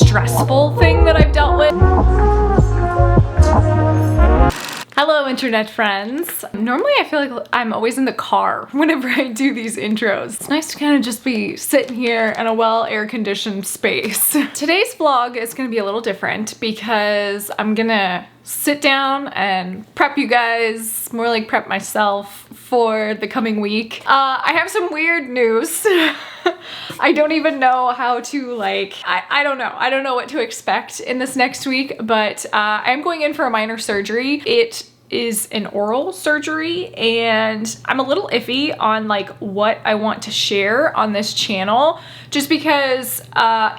stressful thing that I've dealt with. Hello internet friends. Normally I feel like I'm always in the car whenever I do these intros. It's nice to kind of just be sitting here in a well air-conditioned space. Today's vlog is gonna be a little different because I'm gonna sit down and prep you guys, more like prep myself for the coming week. I have some weird news. I don't even know how to I don't know. I don't know what to expect in this next week, but I'm going in for a minor surgery. It is an oral surgery and I'm a little iffy on what I want to share on this channel, just because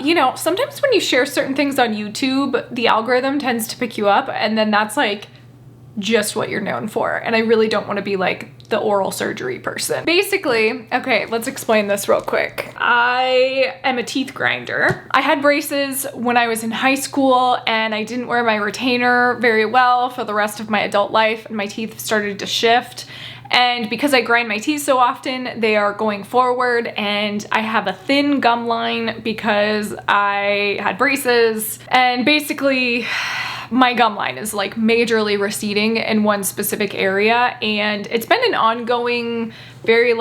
you know, sometimes when you share certain things on YouTube, the algorithm tends to pick you up and then that's just what you're known for, and I really don't want to be the oral surgery person. Basically, okay, let's explain this real quick. I am a teeth grinder. I had braces when I was in high school and I didn't wear my retainer very well for the rest of my adult life, and my teeth started to shift. And because I grind my teeth so often, they are going forward, and I have a thin gum line because I had braces, and basically my gum line is majorly receding in one specific area, and it's been an ongoing, very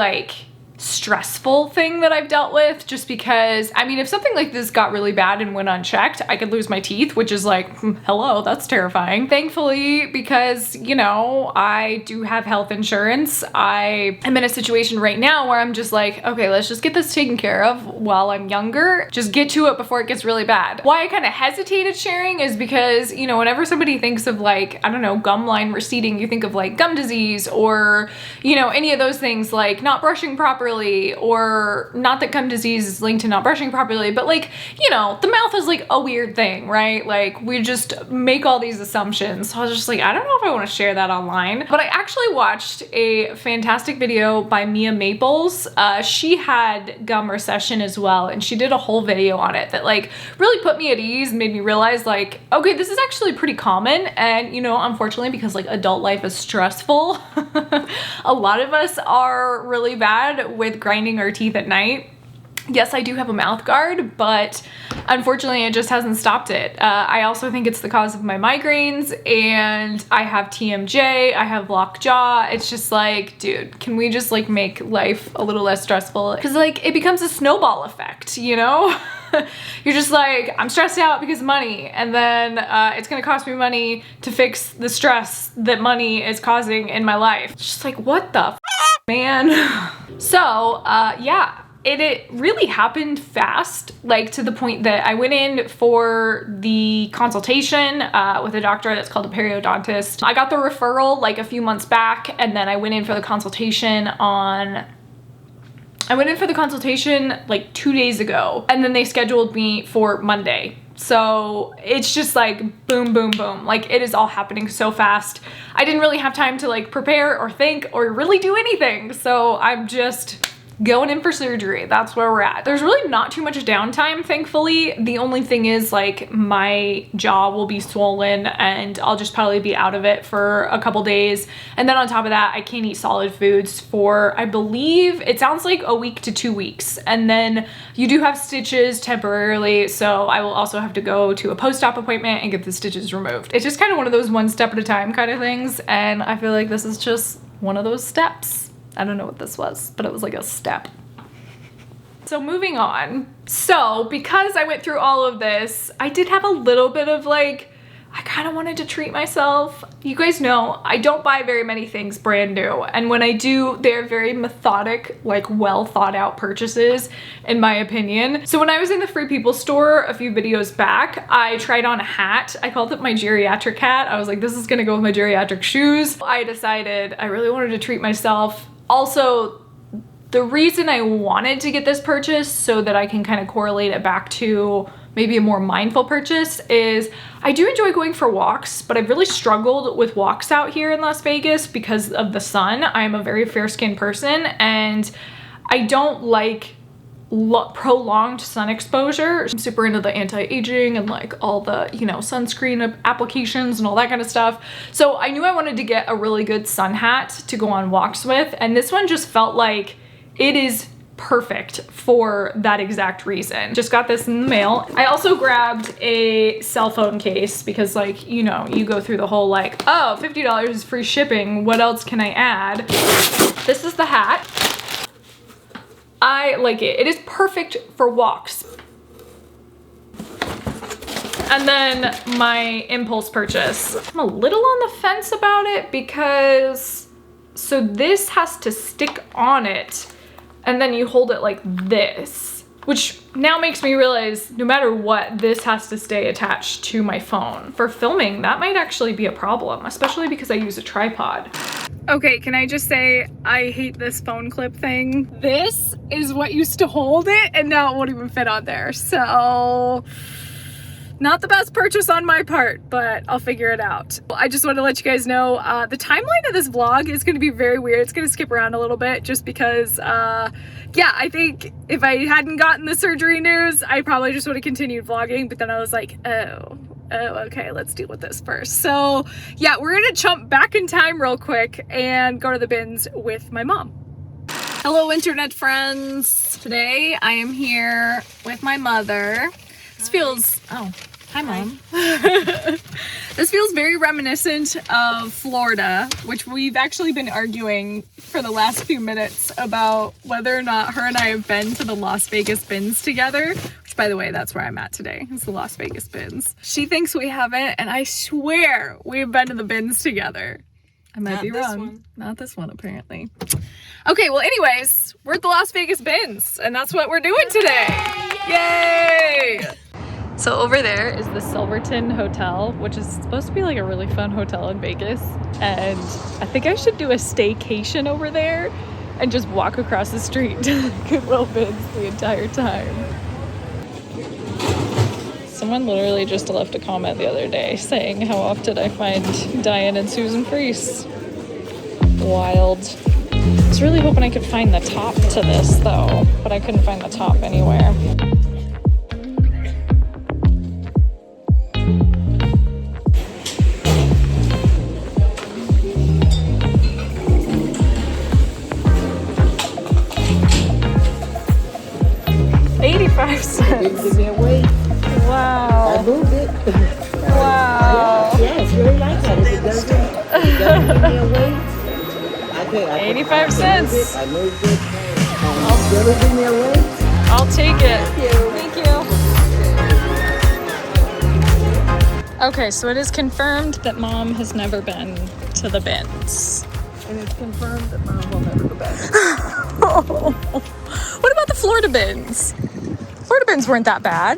stressful thing that I've dealt with, just because, I mean, if something like this got really bad and went unchecked, I could lose my teeth, which is hello, that's terrifying. Thankfully, because, you know, I do have health insurance, I am in a situation right now where I'm just okay, let's just get this taken care of while I'm younger. Just get to it before it gets really bad. Why I kind of hesitated sharing is because, you know, whenever somebody thinks of I don't know, gum line receding, you think of gum disease or, you know, any of those things, not brushing properly, or not that gum disease is linked to not brushing properly, but you know, the mouth is a weird thing, right? We just make all these assumptions. So I was just I don't know if I want to share that online. But I actually watched a fantastic video by Mia Maples. She had gum recession as well, and she did a whole video on it that really put me at ease, made me realize okay, this is actually pretty common. And you know, unfortunately, because adult life is stressful, a lot of us are really bad with grinding our teeth at night. Yes, I do have a mouth guard, but unfortunately it just hasn't stopped it. I also think it's the cause of my migraines, and I have TMJ, I have locked jaw. It's just dude, can we just make life a little less stressful? Because it becomes a snowball effect, you know? You're just I'm stressed out because of money, and then it's gonna cost me money to fix the stress that money is causing in my life. It's just what the man. So yeah, it really happened fast, to the point that I went in for the consultation with a doctor that's called a periodontist. I got the referral a few months back, and then I went in for the consultation 2 days ago, and then they scheduled me for Monday. So it's just boom, boom, boom. It is all happening so fast. I didn't really have time to prepare or think or really do anything. So I'm just going in for surgery. That's where we're at. There's really not too much downtime, thankfully. The only thing is my jaw will be swollen and I'll just probably be out of it for a couple days. And then on top of that, I can't eat solid foods for, I believe, it sounds like a week to 2 weeks. And then you do have stitches temporarily, so I will also have to go to a post-op appointment and get the stitches removed. It's just kind of one of those one step at a time kind of things, and I feel this is just one of those steps. I don't know what this was, but it was a step. So moving on. So because I went through all of this, I did have a little bit of I kind of wanted to treat myself. You guys know I don't buy very many things brand new, and when I do, they're very methodic, well thought out purchases, in my opinion. So when I was in the Free People store a few videos back, I tried on a hat. I called it my geriatric hat. I was this is gonna go with my geriatric shoes. I decided I really wanted to treat myself. Also, the reason I wanted to get this purchase so that I can kind of correlate it back to maybe a more mindful purchase is I do enjoy going for walks, but I've really struggled with walks out here in Las Vegas because of the sun. I'm a very fair-skinned person, and I don't like prolonged sun exposure. I'm super into the anti-aging and all the, you know, sunscreen applications and all that kind of stuff. So I knew I wanted to get a really good sun hat to go on walks with, and this one just felt like it is perfect for that exact reason. Just got this in the mail. I also grabbed a cell phone case because, like, you know, you go through the whole like, oh, $50 is free shipping. What else can I add? This is the hat. I like it. It is perfect for walks. And then my impulse purchase. I'm a little on the fence about it because, so this has to stick on it and then you hold it like this, which now makes me realize no matter what, this has to stay attached to my phone. For filming, that might actually be a problem, especially because I use a tripod. Okay, can I just say, I hate this phone clip thing. This is what used to hold it and now it won't even fit on there. So, not the best purchase on my part, but I'll figure it out. I just want to let you guys know the timeline of this vlog is going to be very weird. It's going to skip around a little bit just because, yeah, I think if I hadn't gotten the surgery news, I probably just would have continued vlogging. But then I was like, oh, okay, let's deal with this first. So yeah, we're going to jump back in time real quick and go to the bins with my mom. Hello, internet friends. Today I am here with my mother. This feels, oh, hi mom. This feels very reminiscent of Florida, which we've actually been arguing for the last few minutes about whether or not her and I have been to the Las Vegas bins together, which by the way, that's where I'm at today, is the Las Vegas bins. She thinks we haven't, and I swear we've been to the bins together. I might be wrong. Not this one, apparently. Okay, well anyways, we're at the Las Vegas bins, and that's what we're doing today. Yay! So over there is the Silverton Hotel, which is supposed to be like a really fun hotel in Vegas. And I think I should do a staycation over there and just walk across the street to the Goodwill bins the entire time. Someone literally just left a comment the other day saying how often I find Diane and Susan Freese. Wild. I was really hoping I could find the top to this though, but I couldn't find the top anywhere. Give me a weight. Wow. I moved it. Wow. Yeah, it's really like that. If it doesn't give me a weight, I pay. 85 cents. I moved it. Will it give me a weight? I'll take it. Thank you. Okay, so it is confirmed that mom has never been to the bins. And it's confirmed that mom will never go back. What about the Florida bins? Florida bins weren't that bad.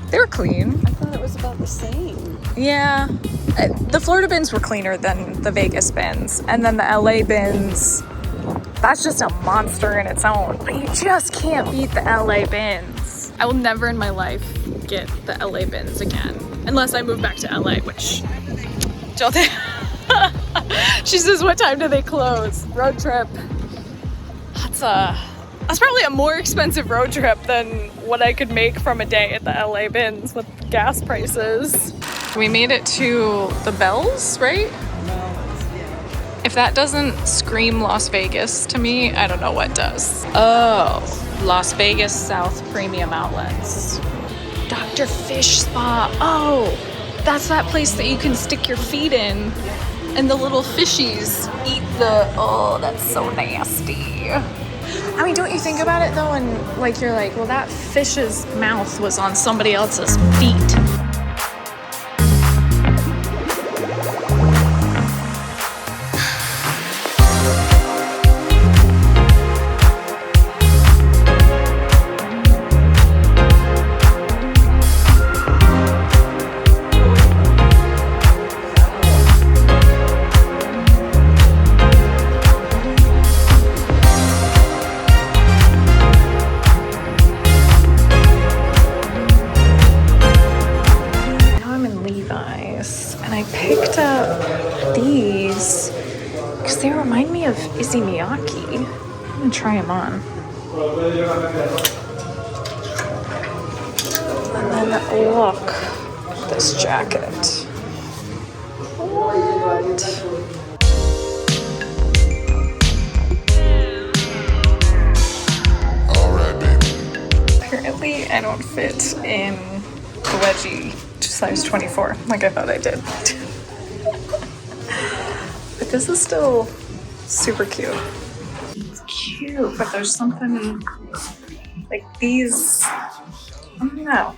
They were clean. I thought it was about the same. Yeah. The Florida bins were cleaner than the Vegas bins. And then the LA bins, that's just a monster in its own. But you just can't beat the LA bins. I will never in my life get the LA bins again. Unless I move back to LA, which don't they? She says, what time do they close? Road trip. That's probably a more expensive road trip than what I could make from a day at the LA bins with gas prices. We made it to the Bells, right? If that doesn't scream Las Vegas to me, I don't know what does. Oh, Las Vegas South Premium Outlets. Dr. Fish Spa. Oh, that's that place that you can stick your feet in and the little fishies eat the, oh, that's so nasty. I mean, don't you think about it though, and like you're like, well, that fish's mouth was on somebody else's feet. They remind me of Izzy Miyake. I'm gonna try them on. And then look, this jacket. What? All I don't fit in the wedgie to size 24 like I thought I did. But this is still super cute. It's cute, but there's something like these, I don't know,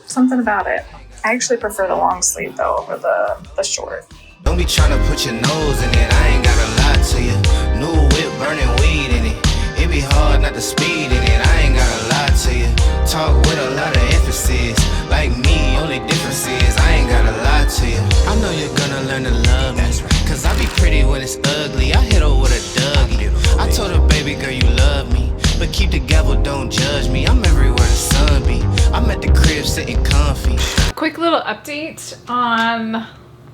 something about it. I actually prefer the long sleeve though over the short. Don't be trying to put your nose in it, I ain't gotta lie to you. New whip burning weed in it. It be hard not to speed in it, I ain't gotta lie to you. Talk with a lot of emphasis. Like me, only difference is I ain't gotta lie to you. I know you're gonna learn to love me, cause I be pretty when it's ugly. I hit her with a Dougie. I told her, baby girl, you love me, but keep the gavel, don't judge me. I'm everywhere the sun be. I'm at the crib sitting comfy. Quick little update on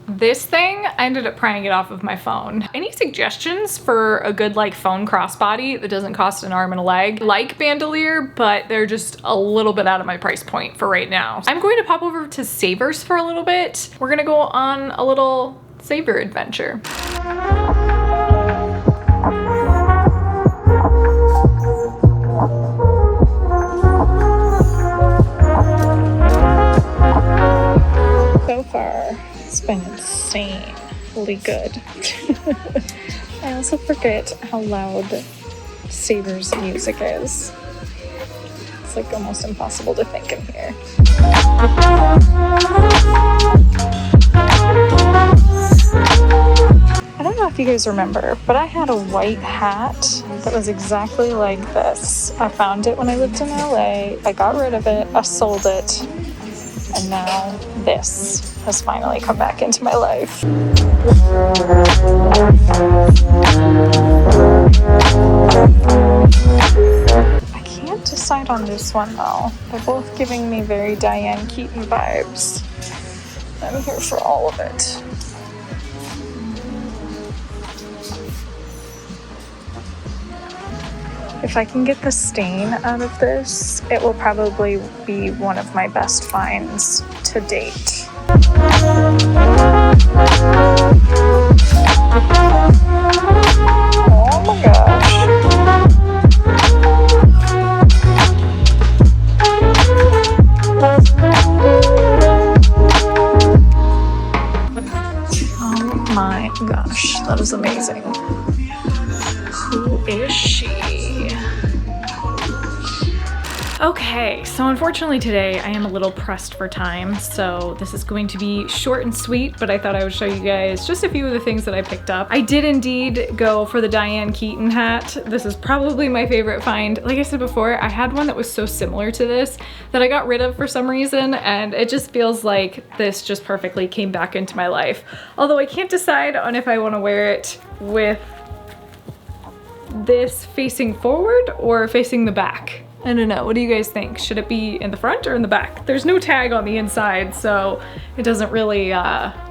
this thing. I ended up prying it off of my phone. Any suggestions for a good like phone crossbody that doesn't cost an arm and a leg? Like bandolier, but they're just a little bit out of my price point for right now. I'm going to pop over to Savers for a little bit. We're gonna go on a little Saver adventure. So far, it's been insanely good. I also forget how loud Savers music is. It's like almost impossible to think in here. I don't know if you guys remember, but I had a white hat that was exactly like this. I found it when I lived in LA. I got rid of it, I sold it, and now this has finally come back into my life. I can't decide on this one though. They're both giving me very Diane Keaton vibes. I'm here for all of it. If I can get the stain out of this, it will probably be one of my best finds to date. Oh my gosh. Oh my gosh, that is amazing. Who is she? Okay, so unfortunately today I am a little pressed for time, so this is going to be short and sweet, but I thought I would show you guys just a few of the things that I picked up. I did indeed go for the Diane Keaton hat. This is probably my favorite find. Like I said before, I had one that was so similar to this that I got rid of for some reason, and it just feels like this just perfectly came back into my life. Although I can't decide on if I want to wear it with this facing forward or facing the back. I don't know, what do you guys think? Should it be in the front or in the back? There's no tag on the inside, so it doesn't really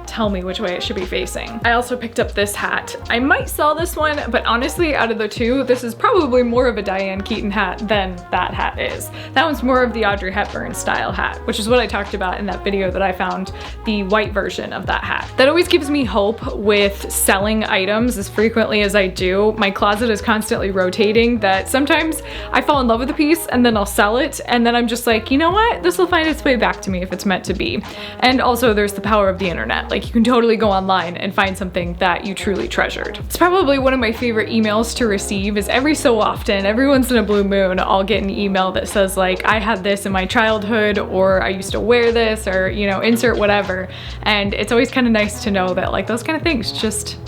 tell me which way it should be facing. I also picked up this hat. I might sell this one, but honestly, out of the two, this is probably more of a Diane Keaton hat than that hat is. That one's more of the Audrey Hepburn style hat, which is what I talked about in that video that I found, the white version of that hat. That always gives me hope with selling items as frequently as I do. My closet is constantly rotating, that sometimes I fall in love with a piece and then I'll sell it, and then I'm just like, you know what? This will find its way back to me if it's meant to be. And also there's the power of the internet. Like, you can totally go online and find something that you truly treasured. It's probably one of my favorite emails to receive. Is every so often, every once in a blue moon, I'll get an email that says like, I had this in my childhood, or I used to wear this, or, you know, insert whatever. And it's always kind of nice to know that like those kind of things just,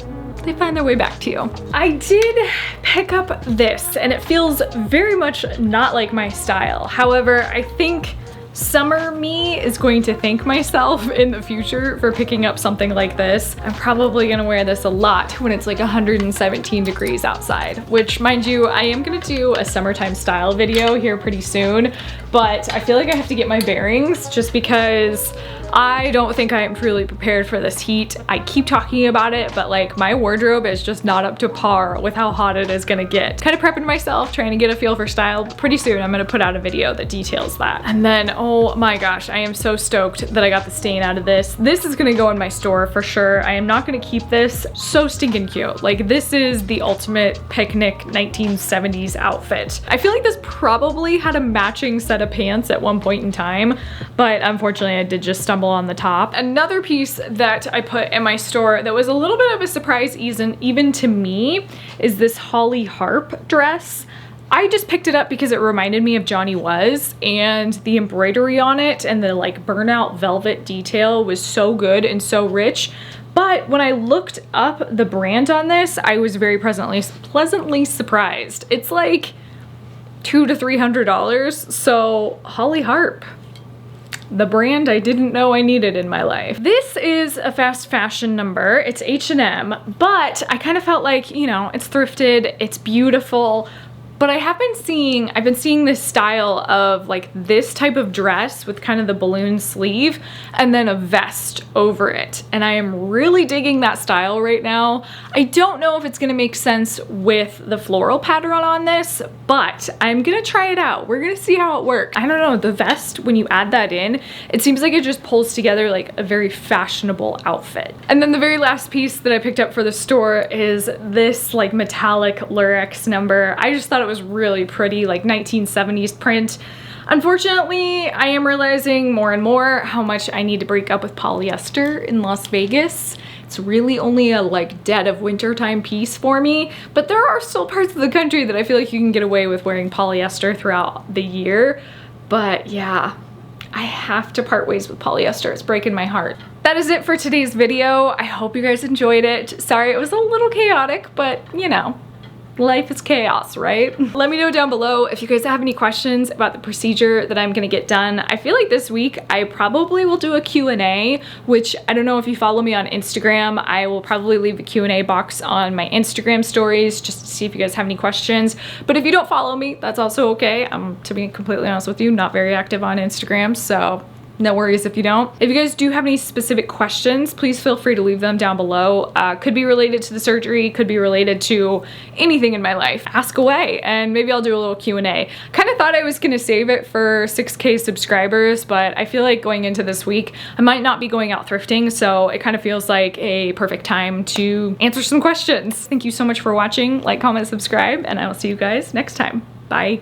they find their way back to you. I did pick up this, and it feels very much not like my style. However, I think summer me is going to thank myself in the future for picking up something like this. I'm probably gonna wear this a lot when it's like 117 degrees outside, which, mind you, I am gonna do a summertime style video here pretty soon, but I feel like I have to get my bearings just because I don't think I am truly prepared for this heat. I keep talking about it, but like my wardrobe is just not up to par with how hot it is gonna get. Kind of prepping myself, trying to get a feel for style. Pretty soon I'm gonna put out a video that details that. And then, oh my gosh, I am so stoked that I got the stain out of this. This is gonna go in my store for sure. I am not gonna keep this. So stinking cute. Like this is the ultimate picnic 1970s outfit. I feel like this probably had a matching set of pants at one point in time, but unfortunately I did just stumble on the top. Another piece that I put in my store that was a little bit of a surprise even to me is this Holly Harp dress. I just picked it up because it reminded me of Johnny Was, and the embroidery on it and the like burnout velvet detail was so good and so rich. But when I looked up the brand on this, I was very pleasantly surprised. It's like $200 to $300. So Holly Harp, the brand I didn't know I needed in my life. This is a fast fashion number. It's H&M, but I kind of felt like, you know, it's thrifted, it's beautiful. But I've been seeing this style of like this type of dress with kind of the balloon sleeve and then a vest over it. And I am really digging that style right now. I don't know if it's gonna make sense with the floral pattern on this, but I'm gonna try it out. We're gonna see how it works. I don't know, the vest, when you add that in, it seems like it just pulls together like a very fashionable outfit. And then the very last piece that I picked up for the store is this like metallic Lurex number. I just thought it was really pretty, like 1970s print. Unfortunately, I am realizing more and more how much I need to break up with polyester in Las Vegas. It's really only a like dead of winter time piece for me, but there are still parts of the country that I feel like you can get away with wearing polyester throughout the year. But yeah, I have to part ways with polyester. It's breaking my heart. That is it for today's video. I hope you guys enjoyed it. Sorry, it was a little chaotic, but you know, life is chaos, right? Let me know down below if you guys have any questions about the procedure that I'm gonna get done. I feel like this week I probably will do a Q&A, which I don't know if you follow me on Instagram. I will probably leave a Q&A box on my Instagram stories just to see if you guys have any questions. But if you don't follow me, that's also okay. I'm, to be completely honest with you, not very active on Instagram, so no worries if you don't. If you guys do have any specific questions, please feel free to leave them down below. Could be related to the surgery, could be related to anything in my life. Ask away, and maybe I'll do a little Q&A. Kind of thought I was gonna save it for 6K subscribers, but I feel like going into this week, I might not be going out thrifting, so it kind of feels like a perfect time to answer some questions. Thank you so much for watching. Like, comment, subscribe, and I will see you guys next time. Bye.